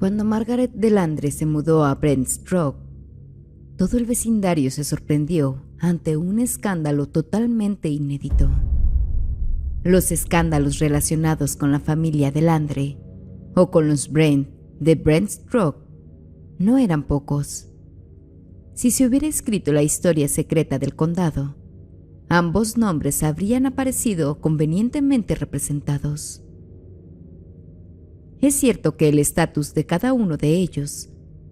Cuando Margaret Delandre se mudó a Brent's Rock, todo el vecindario se sorprendió ante un escándalo totalmente inédito. Los escándalos relacionados con la familia Delandre o con los Brent de Brent's Rock no eran pocos. Si se hubiera escrito la historia secreta del condado, ambos nombres habrían aparecido convenientemente representados. Es cierto que el estatus de cada uno de ellos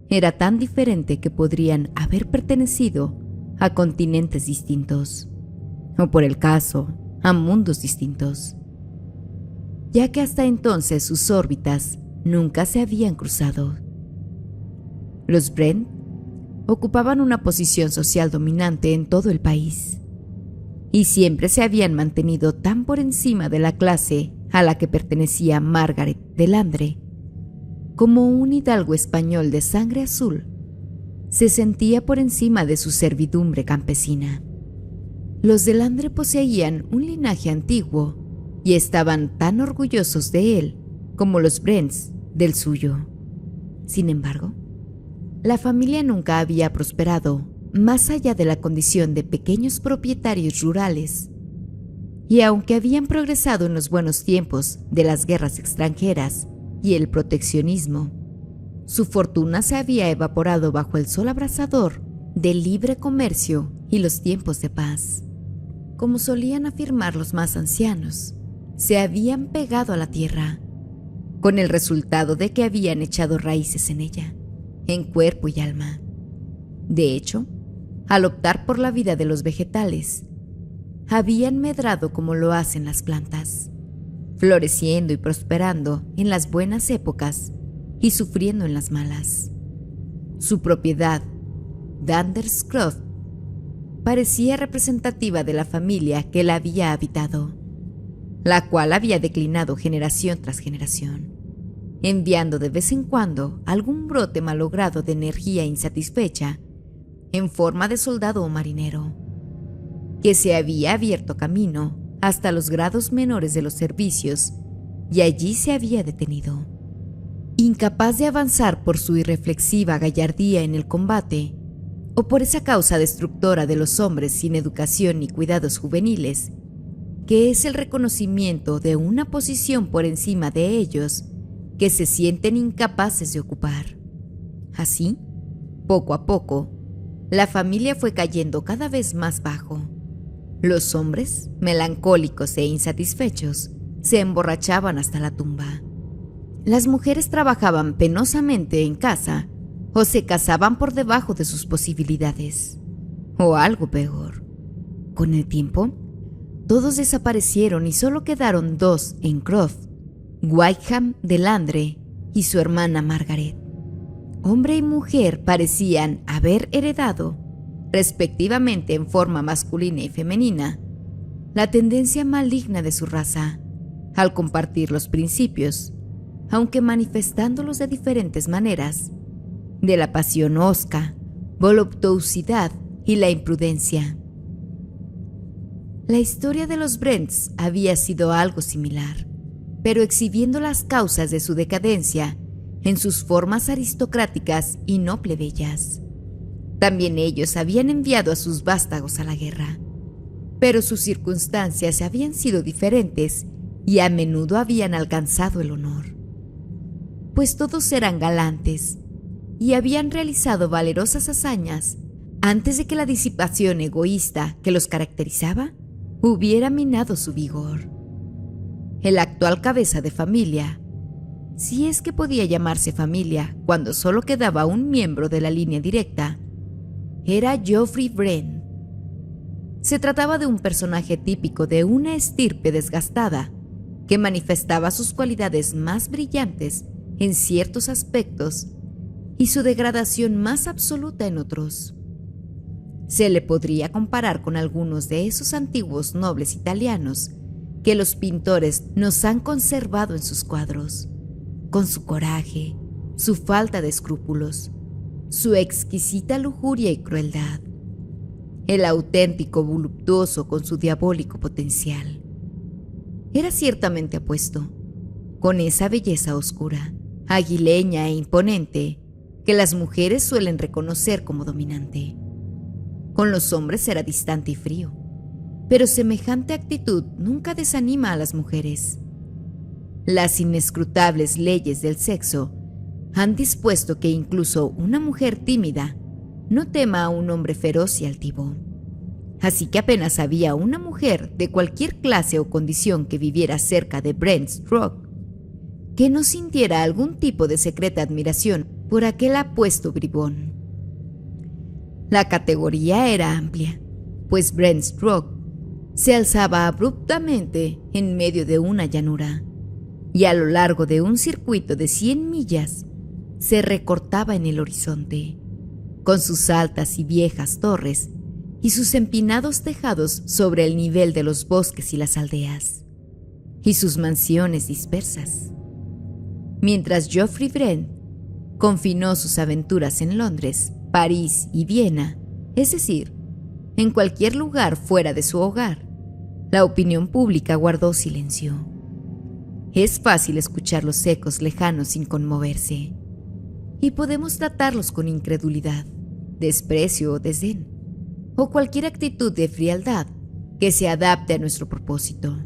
era tan diferente que podrían haber pertenecido a continentes distintos, o por el caso, a mundos distintos, ya que hasta entonces sus órbitas nunca se habían cruzado. Los Brent ocupaban una posición social dominante en todo el país, y siempre se habían mantenido tan por encima de la clase a la que pertenecía Margaret Delandre, como un hidalgo español de sangre azul se sentía por encima de su servidumbre campesina. Los Delandre poseían un linaje antiguo y estaban tan orgullosos de él como los Brents del suyo. Sin embargo, la familia nunca había prosperado más allá de la condición de pequeños propietarios rurales, y aunque habían progresado en los buenos tiempos de las guerras extranjeras y el proteccionismo, su fortuna se había evaporado bajo el sol abrasador del libre comercio y los tiempos de paz. Como solían afirmar los más ancianos, se habían pegado a la tierra, con el resultado de que habían echado raíces en ella, en cuerpo y alma. De hecho, al optar por la vida de los vegetales, habían medrado como lo hacen las plantas, floreciendo y prosperando en las buenas épocas y sufriendo en las malas. Su propiedad, Danderscroft, parecía representativa de la familia que la había habitado, la cual había declinado generación tras generación, enviando de vez en cuando algún brote malogrado de energía insatisfecha en forma de soldado o marinero, que se había abierto camino hasta los grados menores de los servicios y allí se había detenido. Incapaz de avanzar por su irreflexiva gallardía en el combate, o por esa causa destructora de los hombres sin educación ni cuidados juveniles, que es el reconocimiento de una posición por encima de ellos que se sienten incapaces de ocupar. Así, poco a poco, la familia fue cayendo cada vez más bajo. Los hombres, melancólicos e insatisfechos, se emborrachaban hasta la tumba. Las mujeres trabajaban penosamente en casa o se casaban por debajo de sus posibilidades. O algo peor. Con el tiempo, todos desaparecieron y solo quedaron dos en Croft: Wykeham Delandre y su hermana Margaret. Hombre y mujer parecían haber heredado, respectivamente en forma masculina y femenina, la tendencia maligna de su raza, al compartir los principios, aunque manifestándolos de diferentes maneras, de la pasión hosca, voluptuosidad y la imprudencia. La historia de los Brents había sido algo similar, pero exhibiendo las causas de su decadencia en sus formas aristocráticas y no plebeyas. También ellos habían enviado a sus vástagos a la guerra, pero sus circunstancias habían sido diferentes y a menudo habían alcanzado el honor, pues todos eran galantes y habían realizado valerosas hazañas antes de que la disipación egoísta que los caracterizaba hubiera minado su vigor. El actual cabeza de familia, si es que podía llamarse familia cuando solo quedaba un miembro de la línea directa, era Geoffrey Brent. Se trataba de un personaje típico de una estirpe desgastada que manifestaba sus cualidades más brillantes en ciertos aspectos y su degradación más absoluta en otros. Se le podría comparar con algunos de esos antiguos nobles italianos que los pintores nos han conservado en sus cuadros, con su coraje, su falta de escrúpulos, su exquisita lujuria y crueldad, el auténtico voluptuoso con su diabólico potencial. Era ciertamente apuesto, con esa belleza oscura, aguileña e imponente, que las mujeres suelen reconocer como dominante. Con los hombres era distante y frío, pero semejante actitud nunca desanima a las mujeres. Las inescrutables leyes del sexo han dispuesto que incluso una mujer tímida no tema a un hombre feroz y altivo. Así que apenas había una mujer de cualquier clase o condición que viviera cerca de Brent's Rock que no sintiera algún tipo de secreta admiración por aquel apuesto bribón. La categoría era amplia, pues Brent's Rock se alzaba abruptamente en medio de una llanura, y a lo largo de un circuito de 100 millas se recortaba en el horizonte, con sus altas y viejas torres y sus empinados tejados sobre el nivel de los bosques y las aldeas, y sus mansiones dispersas. Mientras Geoffrey Brent confinó sus aventuras en Londres, París y Viena, es decir, en cualquier lugar fuera de su hogar, la opinión pública guardó silencio. Es fácil escuchar los ecos lejanos sin conmoverse, y podemos tratarlos con incredulidad, desprecio o desdén, o cualquier actitud de frialdad que se adapte a nuestro propósito.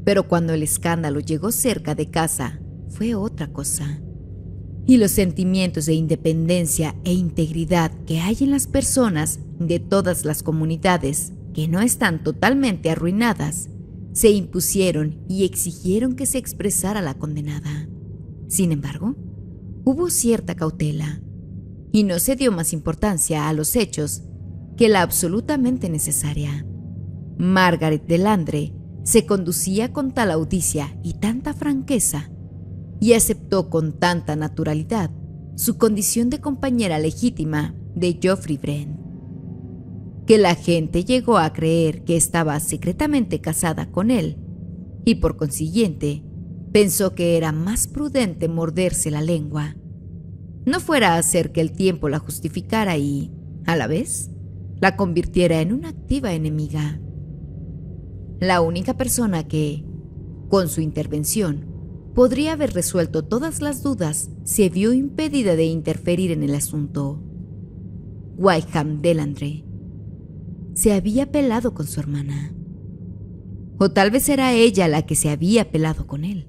Pero cuando el escándalo llegó cerca de casa, fue otra cosa. Y los sentimientos de independencia e integridad que hay en las personas de todas las comunidades que no están totalmente arruinadas, se impusieron y exigieron que se expresara la condenada. Sin embargo, hubo cierta cautela, y no se dio más importancia a los hechos que la absolutamente necesaria. Margaret Delandre se conducía con tal audicia y tanta franqueza, y aceptó con tanta naturalidad su condición de compañera legítima de Geoffrey Brent, que la gente llegó a creer que estaba secretamente casada con él, y por consiguiente pensó que era más prudente morderse la lengua, no fuera a hacer que el tiempo la justificara y, a la vez, la convirtiera en una activa enemiga. La única persona que, con su intervención, podría haber resuelto todas las dudas se vio impedida de interferir en el asunto. Wykham Delandre se había pelado con su hermana. O tal vez era ella la que se había pelado con él,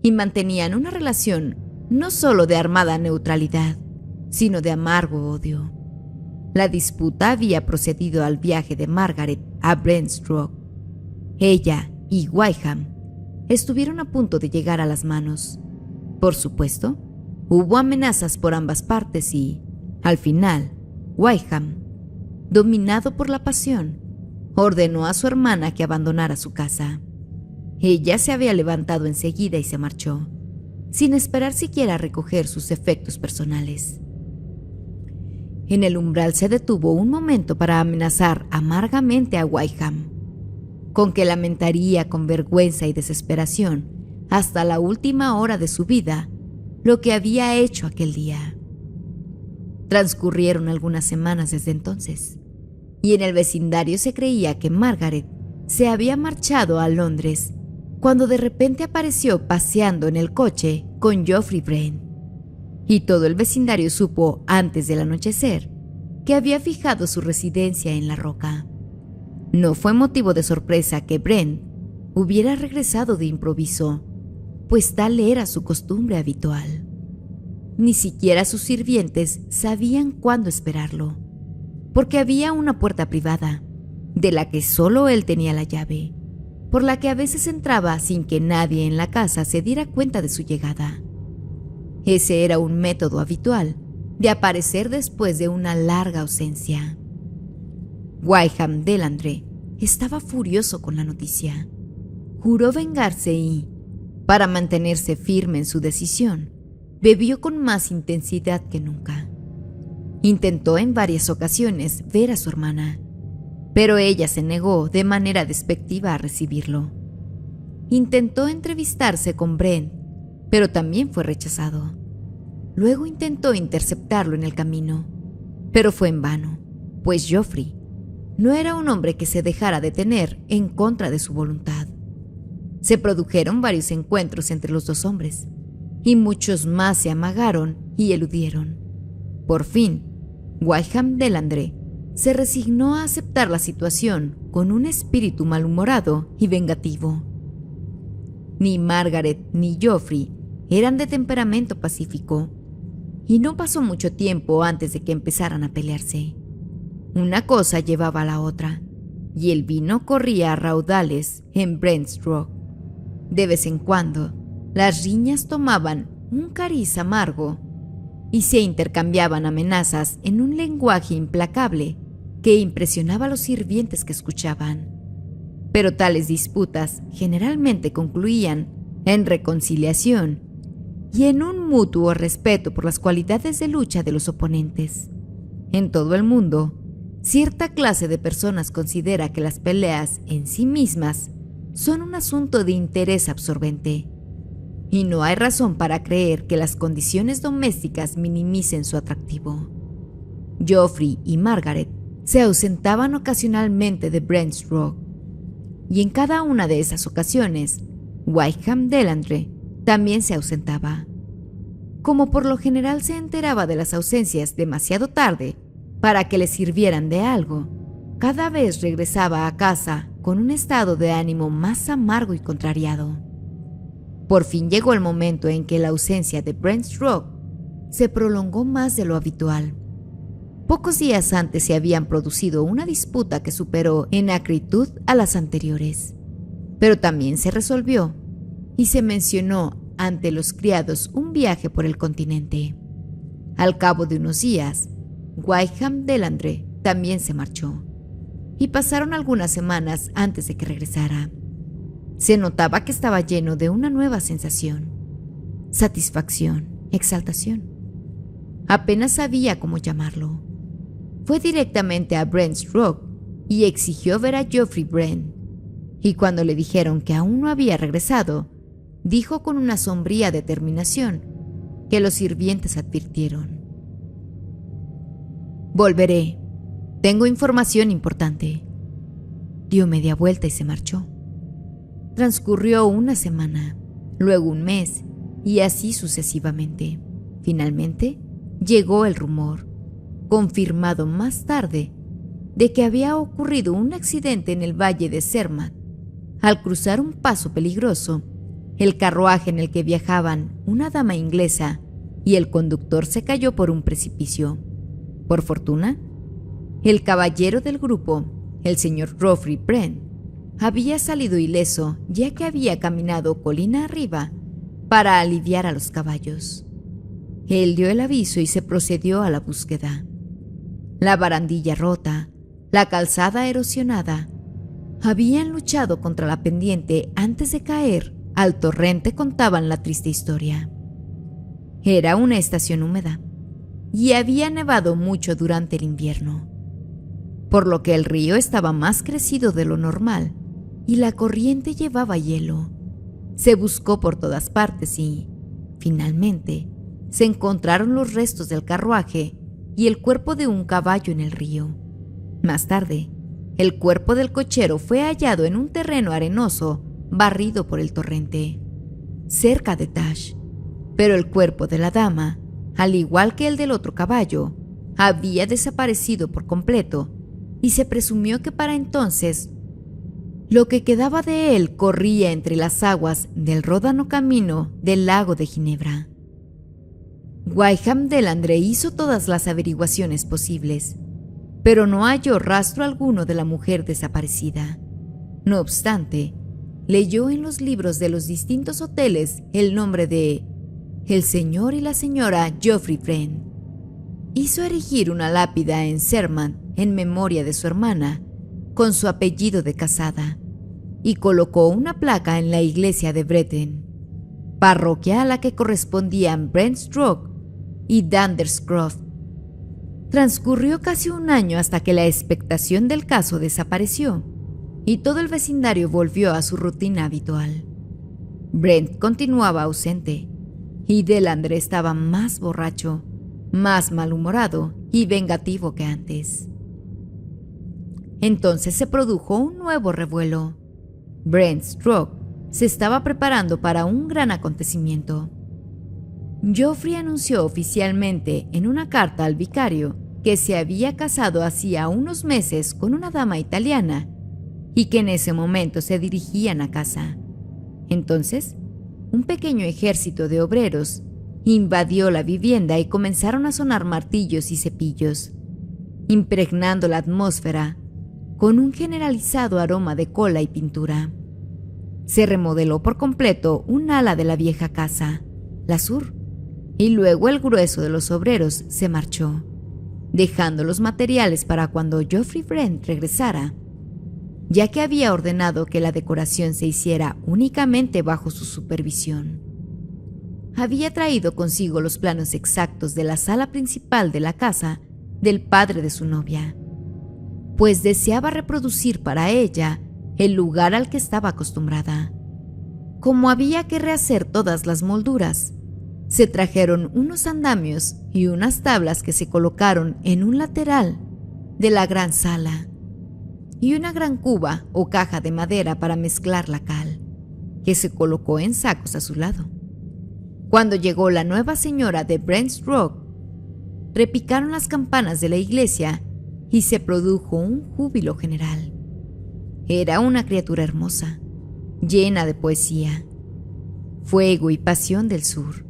y mantenían una relación no solo de armada neutralidad, sino de amargo odio. La disputa había procedido al viaje de Margaret a Brent's Rock. Ella y Wykham estuvieron a punto de llegar a las manos. Por supuesto, hubo amenazas por ambas partes y, al final, Wykham, dominado por la pasión, ordenó a su hermana que abandonara su casa. Ella se había levantado enseguida y se marchó, sin esperar siquiera a recoger sus efectos personales. En el umbral se detuvo un momento para amenazar amargamente a Wykham, con que lamentaría con vergüenza y desesperación hasta la última hora de su vida lo que había hecho aquel día. Transcurrieron algunas semanas desde entonces, y en el vecindario se creía que Margaret se había marchado a Londres cuando de repente apareció paseando en el coche con Geoffrey Brent, y todo el vecindario supo antes del anochecer que había fijado su residencia en la Roca. No fue motivo de sorpresa que Brent hubiera regresado de improviso, pues tal era su costumbre habitual. Ni siquiera sus sirvientes sabían cuándo esperarlo, porque había una puerta privada, de la que solo él tenía la llave, por la que a veces entraba sin que nadie en la casa se diera cuenta de su llegada. Ese era un método habitual de aparecer después de una larga ausencia. Wykham Delandre estaba furioso con la noticia. Juró vengarse y, para mantenerse firme en su decisión, bebió con más intensidad que nunca. Intentó en varias ocasiones ver a su hermana, pero ella se negó de manera despectiva a recibirlo. Intentó entrevistarse con Brent, pero también fue rechazado. Luego intentó interceptarlo en el camino, pero fue en vano, pues Geoffrey no era un hombre que se dejara detener en contra de su voluntad. Se produjeron varios encuentros entre los dos hombres, y muchos más se amagaron y eludieron. Por fin, Wyndham Delandre se resignó a aceptar la situación con un espíritu malhumorado y vengativo. Ni Margaret ni Geoffrey eran de temperamento pacífico, y no pasó mucho tiempo antes de que empezaran a pelearse. Una cosa llevaba a la otra, y el vino corría a raudales en Brent's Rock. De vez en cuando, las riñas tomaban un cariz amargo y se intercambiaban amenazas en un lenguaje implacable que impresionaba a los sirvientes que escuchaban. Pero tales disputas generalmente concluían en reconciliación y en un mutuo respeto por las cualidades de lucha de los oponentes. En todo el mundo, cierta clase de personas considera que las peleas en sí mismas son un asunto de interés absorbente, y no hay razón para creer que las condiciones domésticas minimicen su atractivo. Geoffrey y Margaret se ausentaban ocasionalmente de Brent's Rock, y en cada una de esas ocasiones, Wyndham Delandre también se ausentaba. Como por lo general se enteraba de las ausencias demasiado tarde para que le sirvieran de algo, cada vez regresaba a casa con un estado de ánimo más amargo y contrariado. Por fin llegó el momento en que la ausencia de Brent's Rock se prolongó más de lo habitual. Pocos días antes se habían producido una disputa que superó en acritud a las anteriores, pero también se resolvió y se mencionó ante los criados un viaje por el continente. Al cabo de unos días, Wyndham Delandre también se marchó, y pasaron algunas semanas antes de que regresara. Se notaba que estaba lleno de una nueva sensación: satisfacción, exaltación. Apenas sabía cómo llamarlo. Fue directamente a Brent's Rock y exigió ver a Geoffrey Brent, y cuando le dijeron que aún no había regresado, dijo con una sombría determinación que los sirvientes advirtieron: «Volveré. Tengo información importante». Dio media vuelta y se marchó. Transcurrió una semana, luego un mes, y así sucesivamente. Finalmente, llegó el rumor, confirmado más tarde, de que había ocurrido un accidente en el valle de Zermatt. Al cruzar un paso peligroso, el carruaje en el que viajaban una dama inglesa y el conductor se cayó por un precipicio. Por fortuna, el caballero del grupo, el señor Geoffrey Brent, había salido ileso, ya que había caminado colina arriba para aliviar a los caballos. Él dio el aviso y se procedió a la búsqueda. La barandilla rota, la calzada erosionada, habían luchado contra la pendiente antes de caer al torrente, contaban la triste historia. Era una estación húmeda y había nevado mucho durante el invierno, por lo que el río estaba más crecido de lo normal y la corriente llevaba hielo. Se buscó por todas partes y, finalmente, se encontraron los restos del carruaje y el cuerpo de un caballo en el río. Más tarde, el cuerpo del cochero fue hallado en un terreno arenoso barrido por el torrente, cerca de Tash, pero el cuerpo de la dama, al igual que el del otro caballo, había desaparecido por completo y se presumió que para entonces lo que quedaba de él corría entre las aguas del ródano camino del lago de Ginebra. Wyndham Delandre hizo todas las averiguaciones posibles, pero no halló rastro alguno de la mujer desaparecida. No obstante, leyó en los libros de los distintos hoteles el nombre de el señor y la señora Geoffrey Brent. Hizo erigir una lápida en Zermatt en memoria de su hermana, con su apellido de casada, y colocó una placa en la iglesia de Bretton, parroquia a la que correspondían Brent's Rock y Danderscroft. Transcurrió casi un año hasta que la expectación del caso desapareció y todo el vecindario volvió a su rutina habitual. Brent continuaba ausente y Delandre estaba más borracho, más malhumorado y vengativo que antes. Entonces se produjo un nuevo revuelo. Brent's Rock se estaba preparando para un gran acontecimiento. Geoffrey anunció oficialmente en una carta al vicario que se había casado hacía unos meses con una dama italiana y que en ese momento se dirigían a casa. Entonces, un pequeño ejército de obreros invadió la vivienda y comenzaron a sonar martillos y cepillos, impregnando la atmósfera con un generalizado aroma de cola y pintura. Se remodeló por completo un ala de la vieja casa, la sur, y luego el grueso de los obreros se marchó, dejando los materiales para cuando Geoffrey Brent regresara, ya que había ordenado que la decoración se hiciera únicamente bajo su supervisión. Había traído consigo los planos exactos de la sala principal de la casa del padre de su novia, pues deseaba reproducir para ella el lugar al que estaba acostumbrada. Como había que rehacer todas las molduras, se trajeron unos andamios y unas tablas que se colocaron en un lateral de la gran sala, y una gran cuba o caja de madera para mezclar la cal, que se colocó en sacos a su lado. Cuando llegó la nueva señora de Brent's Rock, repicaron las campanas de la iglesia y se produjo un júbilo general. Era una criatura hermosa, llena de poesía, fuego y pasión del sur,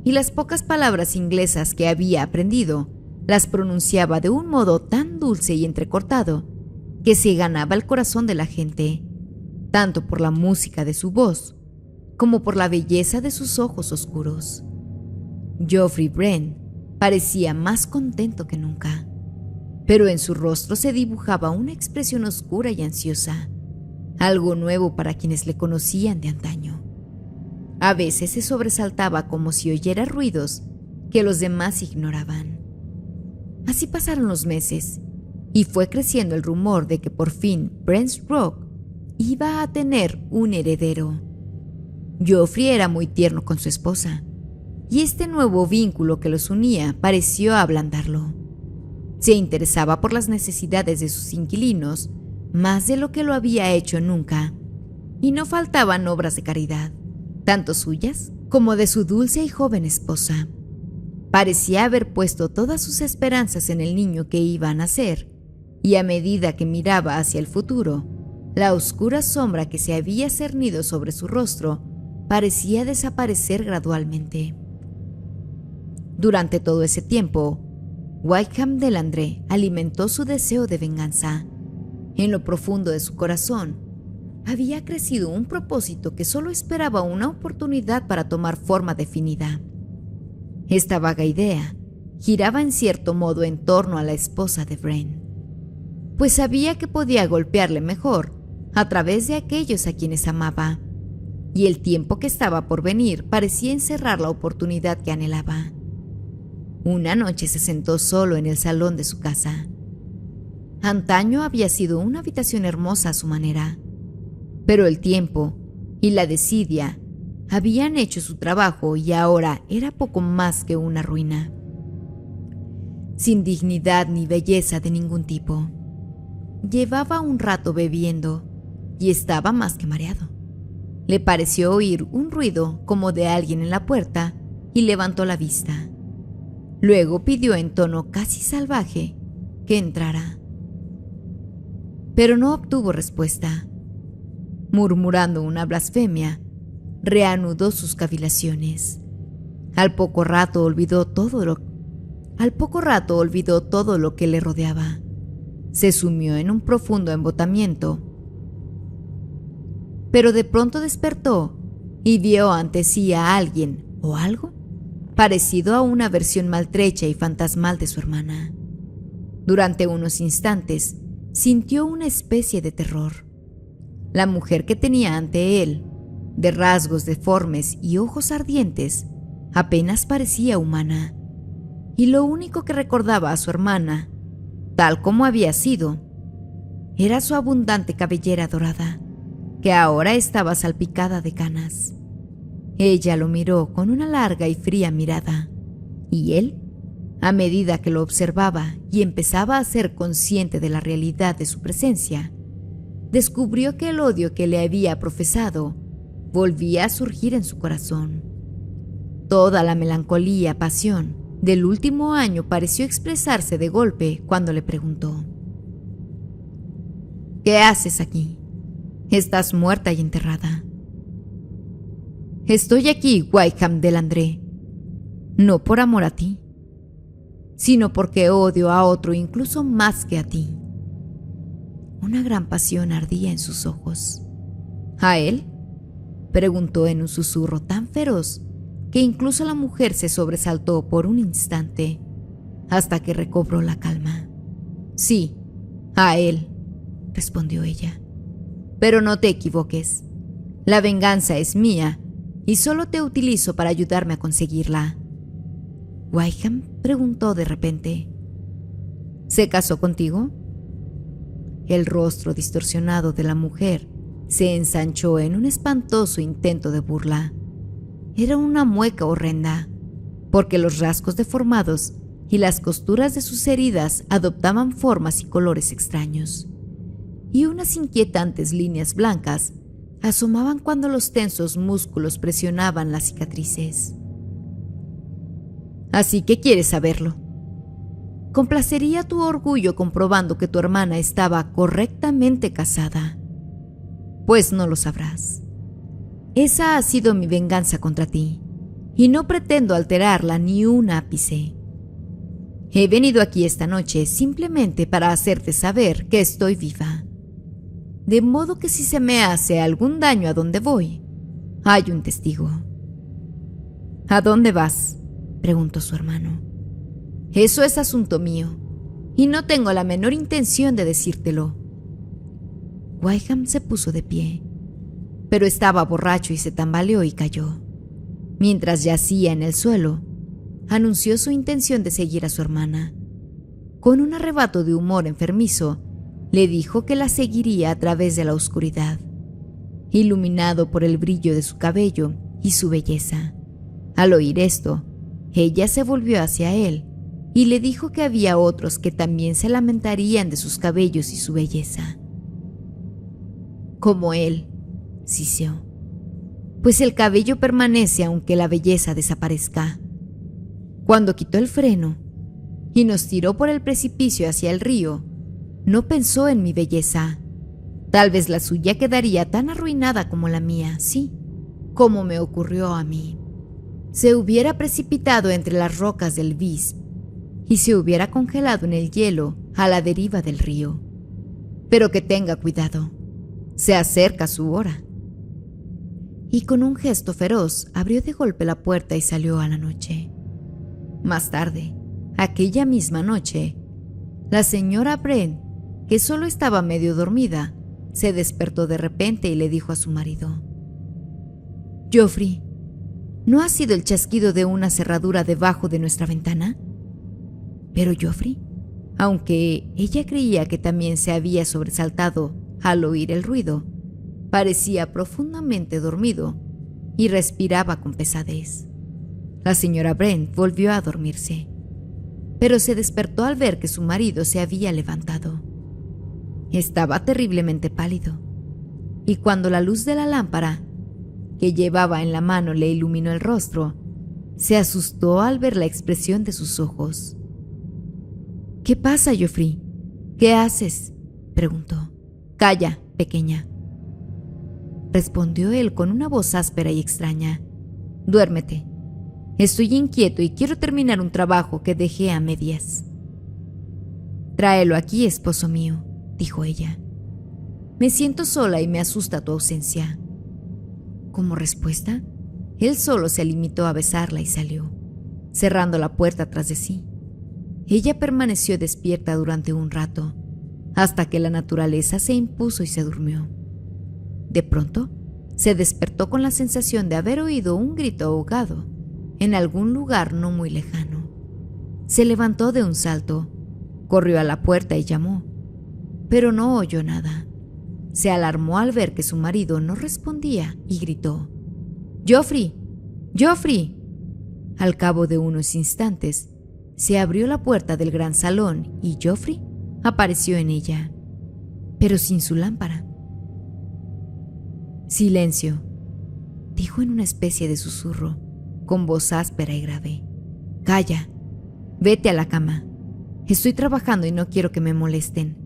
y las pocas palabras inglesas que había aprendido las pronunciaba de un modo tan dulce y entrecortado que se ganaba el corazón de la gente, tanto por la música de su voz como por la belleza de sus ojos oscuros. Geoffrey Brent parecía más contento que nunca, pero en su rostro se dibujaba una expresión oscura y ansiosa, algo nuevo para quienes le conocían de antaño. A veces se sobresaltaba como si oyera ruidos que los demás ignoraban. Así pasaron los meses, y fue creciendo el rumor de que por fin Brent's Rock iba a tener un heredero. Geoffrey era muy tierno con su esposa, y este nuevo vínculo que los unía pareció ablandarlo. Se interesaba por las necesidades de sus inquilinos más de lo que lo había hecho nunca, y no faltaban obras de caridad, tanto suyas como de su dulce y joven esposa. Parecía haber puesto todas sus esperanzas en el niño que iba a nacer, y a medida que miraba hacia el futuro, la oscura sombra que se había cernido sobre su rostro parecía desaparecer gradualmente. Durante todo ese tiempo, Wickham Delandre alimentó su deseo de venganza. En lo profundo de su corazón, había crecido un propósito que solo esperaba una oportunidad para tomar forma definida. Esta vaga idea giraba en cierto modo en torno a la esposa de Brent, pues sabía que podía golpearle mejor a través de aquellos a quienes amaba, y el tiempo que estaba por venir parecía encerrar la oportunidad que anhelaba. Una noche se sentó solo en el salón de su casa. Antaño había sido una habitación hermosa a su manera, pero el tiempo y la desidia habían hecho su trabajo y ahora era poco más que una ruina, sin dignidad ni belleza de ningún tipo. Llevaba un rato bebiendo y estaba más que mareado. Le pareció oír un ruido como de alguien en la puerta y levantó la vista. Luego pidió en tono casi salvaje que entrara, pero no obtuvo respuesta. Murmurando una blasfemia, reanudó sus cavilaciones. Al poco rato olvidó todo lo que le rodeaba. Se sumió en un profundo embotamiento, pero de pronto despertó y vio ante sí a alguien o algo parecido a una versión maltrecha y fantasmal de su hermana. Durante unos instantes sintió una especie de terror. La mujer que tenía ante él, de rasgos deformes y ojos ardientes, apenas parecía humana, y lo único que recordaba a su hermana, tal como había sido, era su abundante cabellera dorada, que ahora estaba salpicada de canas. Ella lo miró con una larga y fría mirada, y él, a medida que lo observaba y empezaba a ser consciente de la realidad de su presencia, descubrió que el odio que le había profesado volvía a surgir en su corazón. Toda la melancolía, pasión del último año pareció expresarse de golpe cuando le preguntó: ¿qué haces aquí? Estás muerta y enterrada. Estoy aquí, Wykeham Delandre, no por amor a ti, sino porque odio a otro incluso más que a ti. Una gran pasión ardía en sus ojos. ¿A él?, preguntó en un susurro tan feroz que incluso la mujer se sobresaltó por un instante, hasta que recobró la calma. Sí, a él, respondió ella. Pero no te equivoques. La venganza es mía y solo te utilizo para ayudarme a conseguirla. Wykeham preguntó de repente: ¿se casó contigo? El rostro distorsionado de la mujer se ensanchó en un espantoso intento de burla. Era una mueca horrenda, porque los rasgos deformados y las costuras de sus heridas adoptaban formas y colores extraños, y unas inquietantes líneas blancas asomaban cuando los tensos músculos presionaban las cicatrices. Así que quieres saberlo. Complacería tu orgullo comprobando que tu hermana estaba correctamente casada. Pues no lo sabrás. Esa ha sido mi venganza contra ti, y no pretendo alterarla ni un ápice. He venido aquí esta noche simplemente para hacerte saber que estoy viva. De modo que si se me hace algún daño a donde voy, hay un testigo. ¿A dónde vas?, preguntó su hermano. Eso es asunto mío, y no tengo la menor intención de decírtelo. Wykeham se puso de pie, pero estaba borracho y se tambaleó y cayó. Mientras yacía en el suelo, anunció su intención de seguir a su hermana. Con un arrebato de humor enfermizo, le dijo que la seguiría a través de la oscuridad, iluminado por el brillo de su cabello y su belleza. Al oír esto, ella se volvió hacia él y le dijo que había otros que también se lamentarían de sus cabellos y su belleza. Como él, siseó, pues el cabello permanece aunque la belleza desaparezca. Cuando quitó el freno y nos tiró por el precipicio hacia el río, no pensó en mi belleza. Tal vez la suya quedaría tan arruinada como la mía, sí, como me ocurrió a mí. Se hubiera precipitado entre las rocas del Visp y se hubiera congelado en el hielo a la deriva del río. Pero que tenga cuidado, se acerca su hora. Y con un gesto feroz abrió de golpe la puerta y salió a la noche. Más tarde, aquella misma noche, la señora Brent, que solo estaba medio dormida, se despertó de repente y le dijo a su marido: «Geoffrey, ¿no ha sido el chasquido de una cerradura debajo de nuestra ventana?» Pero Geoffrey, aunque ella creía que también se había sobresaltado al oír el ruido, parecía profundamente dormido y respiraba con pesadez. La señora Brent volvió a dormirse, pero se despertó al ver que su marido se había levantado. Estaba terriblemente pálido, y cuando la luz de la lámpara que llevaba en la mano le iluminó el rostro, se asustó al ver la expresión de sus ojos. «¿Qué pasa, Geoffrey? ¿Qué haces?», preguntó. «Calla, pequeña», respondió él con una voz áspera y extraña. «Duérmete. Estoy inquieto y quiero terminar un trabajo que dejé a medias». «Tráelo aquí, esposo mío», dijo ella. «Me siento sola y me asusta tu ausencia». Como respuesta, él solo se limitó a besarla y salió, cerrando la puerta tras de sí. Ella permaneció despierta durante un rato, hasta que la naturaleza se impuso y se durmió. De pronto, se despertó con la sensación de haber oído un grito ahogado en algún lugar no muy lejano. Se levantó de un salto, corrió a la puerta y llamó, pero no oyó nada. Se alarmó al ver que su marido no respondía y gritó: «¡Geoffrey! ¡Geoffrey!». Al cabo de unos instantes, se abrió la puerta del gran salón y Geoffrey apareció en ella, pero sin su lámpara. «Silencio», dijo en una especie de susurro, con voz áspera y grave. «Calla, vete a la cama. Estoy trabajando y no quiero que me molesten.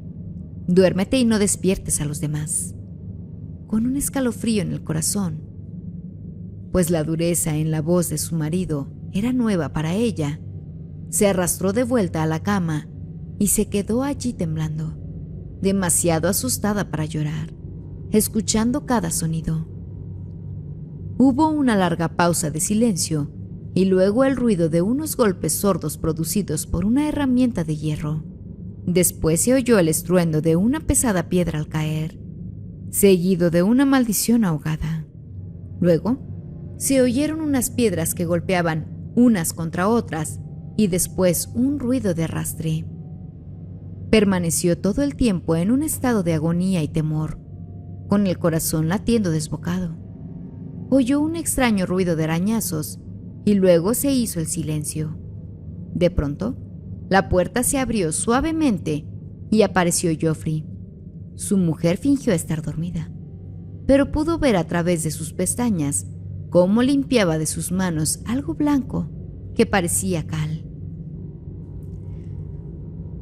Duérmete y no despiertes a los demás». Con un escalofrío en el corazón, pues la dureza en la voz de su marido era nueva para ella, se arrastró de vuelta a la cama y se quedó allí temblando, demasiado asustada para llorar, escuchando cada sonido. Hubo una larga pausa de silencio y luego el ruido de unos golpes sordos producidos por una herramienta de hierro. Después se oyó el estruendo de una pesada piedra al caer, seguido de una maldición ahogada. Luego, se oyeron unas piedras que golpeaban unas contra otras y después un ruido de arrastre. Permaneció todo el tiempo en un estado de agonía y temor, con el corazón latiendo desbocado. Oyó un extraño ruido de arañazos y luego se hizo el silencio. De pronto, la puerta se abrió suavemente y apareció Geoffrey. Su mujer fingió estar dormida, pero pudo ver a través de sus pestañas cómo limpiaba de sus manos algo blanco que parecía cal.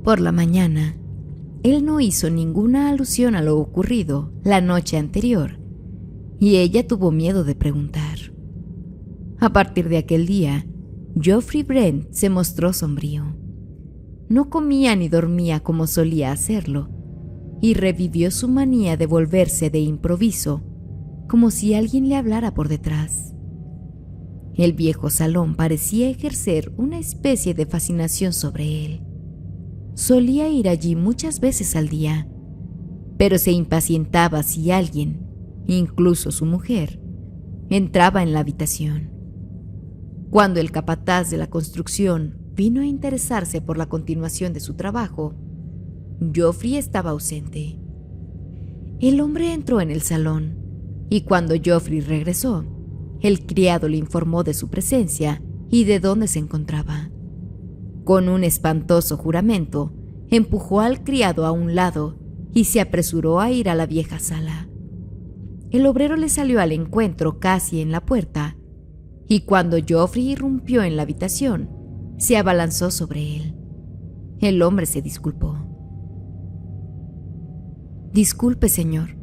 Por la mañana, él no hizo ninguna alusión a lo ocurrido la noche anterior, y ella tuvo miedo de preguntar. A partir de aquel día, Geoffrey Brent se mostró sombrío. No comía ni dormía como solía hacerlo, y revivió su manía de volverse de improviso, como si alguien le hablara por detrás. El viejo salón parecía ejercer una especie de fascinación sobre él. Solía ir allí muchas veces al día, pero se impacientaba si alguien, incluso su mujer, entraba en la habitación. Cuando el capataz de la construcción vino a interesarse por la continuación de su trabajo, Geoffrey estaba ausente. El hombre entró en el salón, y cuando Geoffrey regresó, el criado le informó de su presencia y de dónde se encontraba. Con un espantoso juramento, empujó al criado a un lado y se apresuró a ir a la vieja sala. El obrero le salió al encuentro casi en la puerta, y cuando Geoffrey irrumpió en la habitación, se abalanzó sobre él. El hombre se disculpó. «Disculpe, señor,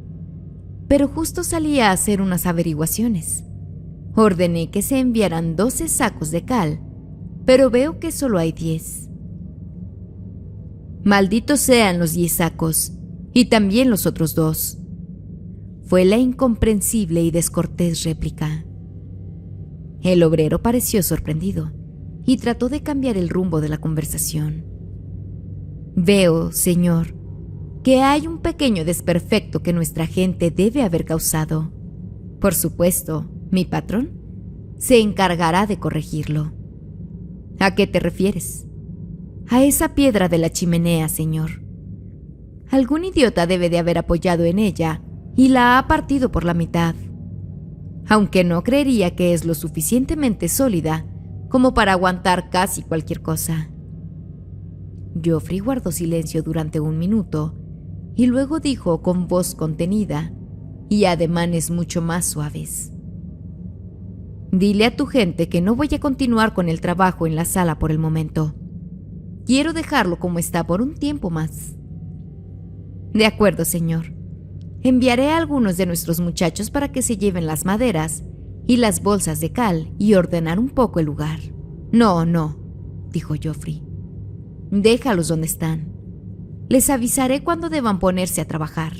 pero justo salía a hacer unas averiguaciones. Ordené que se enviaran 12 sacos de cal, pero veo que solo hay 10. Malditos sean los 10 sacos, y también los otros 2. Fue la incomprensible y descortés réplica. El obrero pareció sorprendido y trató de cambiar el rumbo de la conversación. «Veo, señor, que hay un pequeño desperfecto que nuestra gente debe haber causado. Por supuesto, mi patrón se encargará de corregirlo». «¿A qué te refieres?» «A esa piedra de la chimenea, señor. Algún idiota debe de haber apoyado en ella y la ha partido por la mitad, aunque no creería que es lo suficientemente sólida como para aguantar casi cualquier cosa». Geoffrey guardó silencio durante un minuto y luego dijo con voz contenida y ademanes mucho más suaves: «Dile a tu gente que no voy a continuar con el trabajo en la sala por el momento. Quiero dejarlo como está por un tiempo más». «De acuerdo, señor. Enviaré a algunos de nuestros muchachos para que se lleven las maderas y las bolsas de cal y ordenar un poco el lugar». «No, no», dijo Geoffrey. «Déjalos donde están. Les avisaré cuando deban ponerse a trabajar».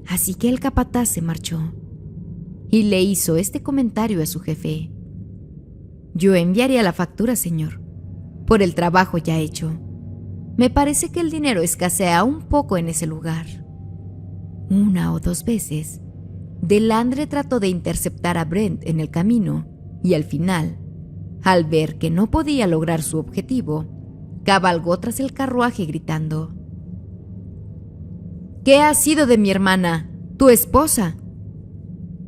Así que el capataz se marchó y le hizo este comentario a su jefe: «Yo enviaría la factura, señor, por el trabajo ya hecho. Me parece que el dinero escasea un poco en ese lugar». 1 o 2 veces, Delandre trató de interceptar a Brent en el camino y al final, al ver que no podía lograr su objetivo, cabalgó tras el carruaje gritando: «¿Qué ha sido de mi hermana, tu esposa?».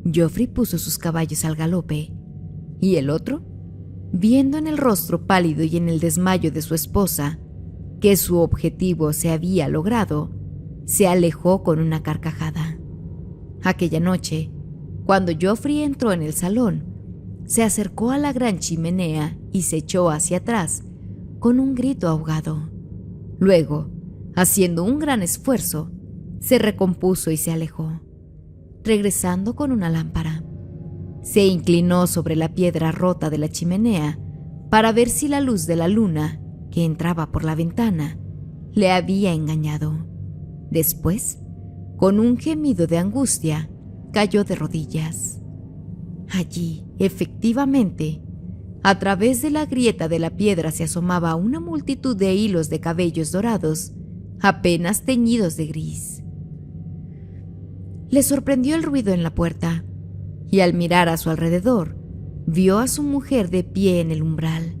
Geoffrey puso sus caballos al galope, y el otro, viendo en el rostro pálido y en el desmayo de su esposa que su objetivo se había logrado, se alejó con una carcajada. Aquella noche, cuando Geoffrey entró en el salón, se acercó a la gran chimenea y se echó hacia atrás con un grito ahogado. Luego, haciendo un gran esfuerzo, se recompuso y se alejó, regresando con una lámpara. Se inclinó sobre la piedra rota de la chimenea para ver si la luz de la luna, que entraba por la ventana, le había engañado. Después, con un gemido de angustia, cayó de rodillas. Allí, efectivamente, a través de la grieta de la piedra se asomaba una multitud de hilos de cabellos dorados, apenas teñidos de gris. Le sorprendió el ruido en la puerta, y al mirar a su alrededor, vio a su mujer de pie en el umbral.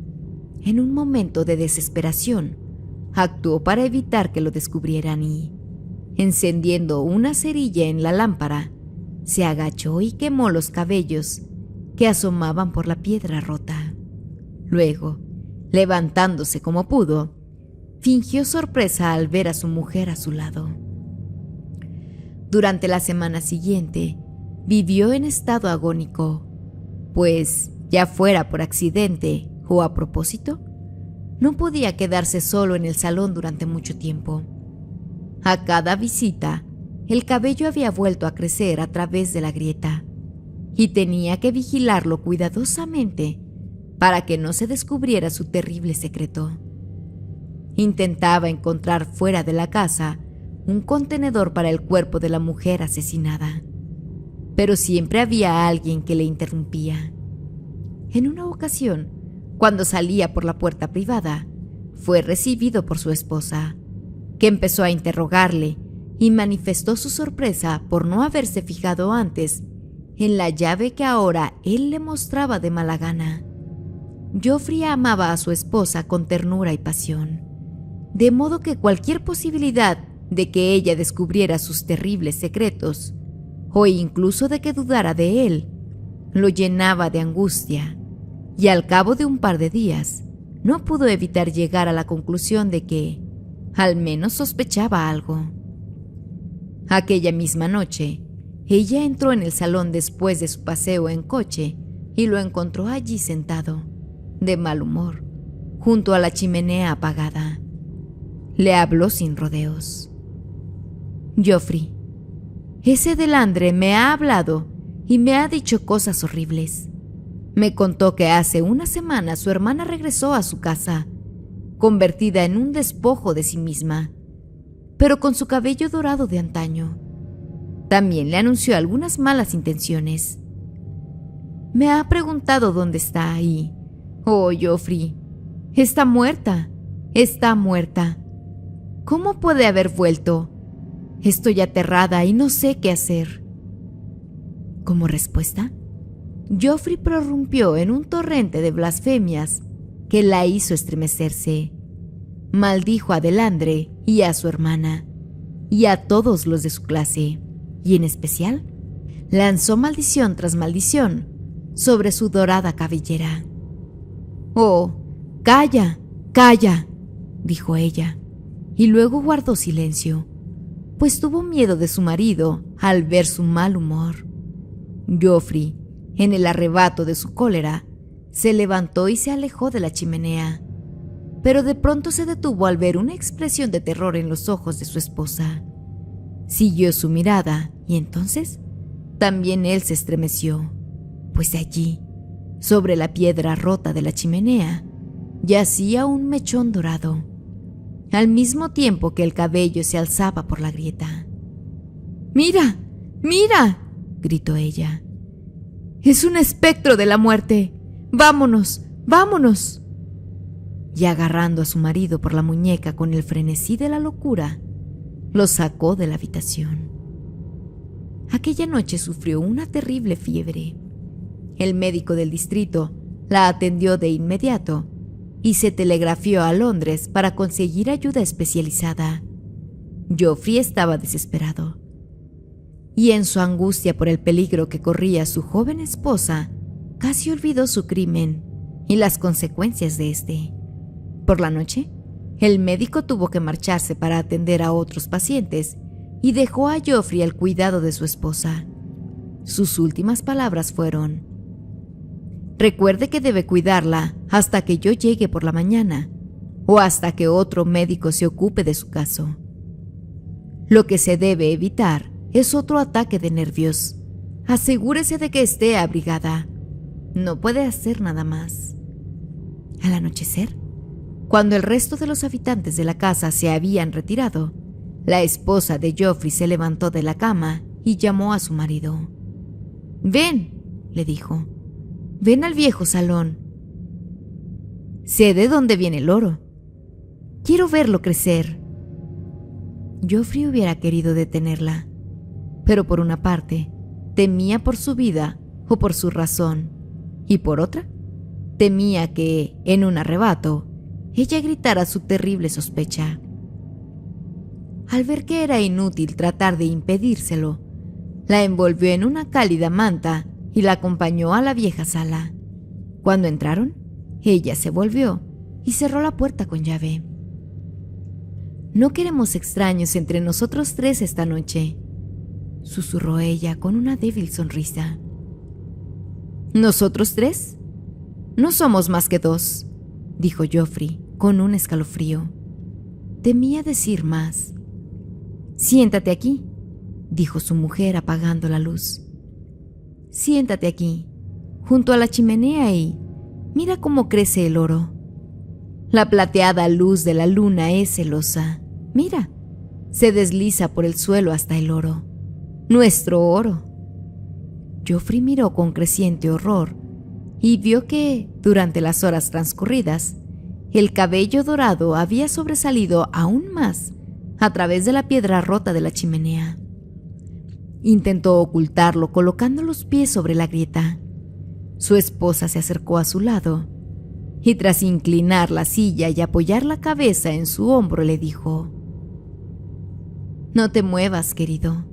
En un momento de desesperación, actuó para evitar que lo descubrieran y, encendiendo una cerilla en la lámpara, se agachó y quemó los cabellos que asomaban por la piedra rota. Luego, levantándose como pudo, fingió sorpresa al ver a su mujer a su lado. Durante la semana siguiente, vivió en estado agónico, pues, ya fuera por accidente o a propósito, no podía quedarse solo en el salón durante mucho tiempo. A cada visita, el cabello había vuelto a crecer a través de la grieta, y tenía que vigilarlo cuidadosamente para que no se descubriera su terrible secreto. Intentaba encontrar fuera de la casa un contenedor para el cuerpo de la mujer asesinada, pero siempre había alguien que le interrumpía. En una ocasión, cuando salía por la puerta privada, fue recibido por su esposa, que empezó a interrogarle y manifestó su sorpresa por no haberse fijado antes en la llave que ahora él le mostraba de mala gana. Geoffrey amaba a su esposa con ternura y pasión, de modo que cualquier posibilidad de que ella descubriera sus terribles secretos, o incluso de que dudara de él, lo llenaba de angustia, y al cabo de un par de días, no pudo evitar llegar a la conclusión de que, al menos sospechaba algo. Aquella misma noche, ella entró en el salón después de su paseo en coche y lo encontró allí sentado, de mal humor, junto a la chimenea apagada. Le habló sin rodeos. «Geoffrey, ese Delandre me ha hablado y me ha dicho cosas horribles. Me contó que hace una semana su hermana regresó a su casa, convertida en un despojo de sí misma, pero con su cabello dorado de antaño. También le anunció algunas malas intenciones. Me ha preguntado dónde está y... Oh, Geoffrey, está muerta, está muerta. ¿Cómo puede haber vuelto? Estoy aterrada y no sé qué hacer». Como respuesta, Geoffrey prorrumpió en un torrente de blasfemias que la hizo estremecerse. Maldijo a Delandre y a su hermana, y a todos los de su clase, y en especial, lanzó maldición tras maldición sobre su dorada cabellera. «Oh, calla, calla», dijo ella, y luego guardó silencio, pues tuvo miedo de su marido al ver su mal humor. Geoffrey, en el arrebato de su cólera, se levantó y se alejó de la chimenea, pero de pronto se detuvo al ver una expresión de terror en los ojos de su esposa. Siguió su mirada y entonces también él se estremeció, pues allí, sobre la piedra rota de la chimenea, yacía un mechón dorado, al mismo tiempo que el cabello se alzaba por la grieta. «¡Mira! ¡Mira!», gritó ella. «Es un espectro de la muerte. ¡Vámonos! ¡Vámonos!». Y agarrando a su marido por la muñeca con el frenesí de la locura, lo sacó de la habitación. Aquella noche sufrió una terrible fiebre. El médico del distrito la atendió de inmediato y se telegrafió a Londres para conseguir ayuda especializada. Geoffrey estaba desesperado, y en su angustia por el peligro que corría su joven esposa, casi olvidó su crimen y las consecuencias de este. Por la noche, el médico tuvo que marcharse para atender a otros pacientes y dejó a Geoffrey al cuidado de su esposa. Sus últimas palabras fueron: Recuerde que debe cuidarla hasta que yo llegue por la mañana o hasta que otro médico se ocupe de su caso. Lo que se debe evitar es otro ataque de nervios. Asegúrese de que esté abrigada. No puede hacer nada más. Al anochecer, cuando el resto de los habitantes de la casa se habían retirado, la esposa de Geoffrey se levantó de la cama y llamó a su marido. «Ven», le dijo, «ven al viejo salón. Sé de dónde viene el oro. Quiero verlo crecer». Geoffrey hubiera querido detenerla, pero por una parte, temía por su vida o por su razón, y por otra, temía que, en un arrebato, ella gritara su terrible sospecha. Al ver que era inútil tratar de impedírselo, la envolvió en una cálida manta y la acompañó a la vieja sala. Cuando entraron, ella se volvió y cerró la puerta con llave. «No queremos extraños entre nosotros tres esta noche», susurró ella con una débil sonrisa. «¿Nosotros tres? No somos más que dos», dijo Geoffrey con un escalofrío. Temía decir más. «Siéntate aquí», dijo su mujer apagando la luz. «Siéntate aquí, junto a la chimenea y mira cómo crece el oro. La plateada luz de la luna es celosa. Mira, se desliza por el suelo hasta el oro. Nuestro oro». Geoffrey miró con creciente horror y vio que, durante las horas transcurridas, el cabello dorado había sobresalido aún más a través de la piedra rota de la chimenea. Intentó ocultarlo colocando los pies sobre la grieta. Su esposa se acercó a su lado y, tras inclinar la silla y apoyar la cabeza en su hombro, le dijo: «No te muevas, querido.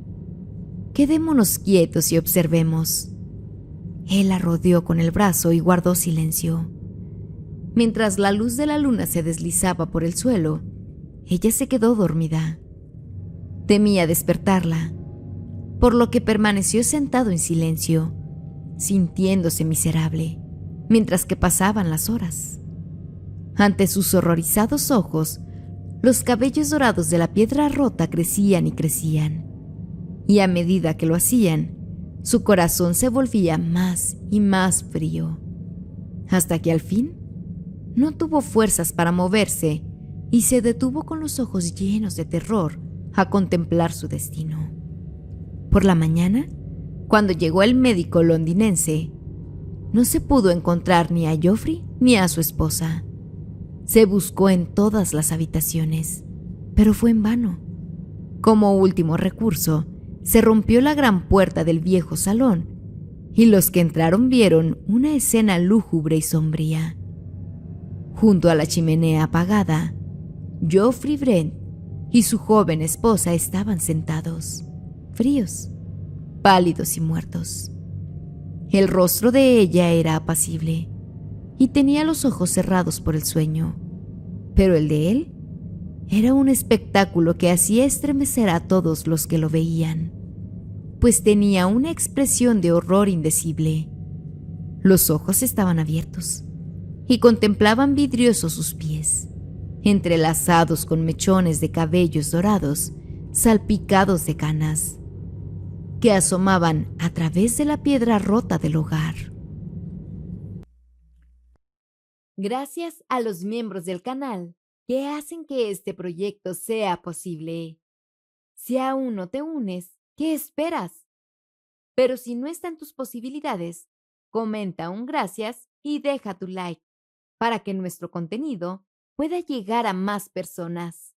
Quedémonos quietos y observemos». Él la rodeó con el brazo y guardó silencio. Mientras la luz de la luna se deslizaba por el suelo, ella se quedó dormida. Temía despertarla, por lo que permaneció sentado en silencio, sintiéndose miserable, mientras que pasaban las horas. Ante sus horrorizados ojos, los cabellos dorados de la piedra rota crecían y crecían, y a medida que lo hacían, su corazón se volvía más y más frío, hasta que al fin no tuvo fuerzas para moverse y se detuvo con los ojos llenos de terror a contemplar su destino. Por la mañana, cuando llegó el médico londinense, no se pudo encontrar ni a Geoffrey ni a su esposa. Se buscó en todas las habitaciones, pero fue en vano. Como último recurso, se rompió la gran puerta del viejo salón y los que entraron vieron una escena lúgubre y sombría. Junto a la chimenea apagada, Geoffrey Brent y su joven esposa estaban sentados, fríos, pálidos y muertos. El rostro de ella era apacible y tenía los ojos cerrados por el sueño, pero el de él era un espectáculo que hacía estremecer a todos los que lo veían, pues tenía una expresión de horror indecible. Los ojos estaban abiertos y contemplaban vidriosos sus pies, entrelazados con mechones de cabellos dorados salpicados de canas, que asomaban a través de la piedra rota del hogar. Gracias a los miembros del canal que hacen que este proyecto sea posible. Si aún no te unes, ¿qué esperas? Pero si no está en tus posibilidades, comenta un gracias y deja tu like para que nuestro contenido pueda llegar a más personas.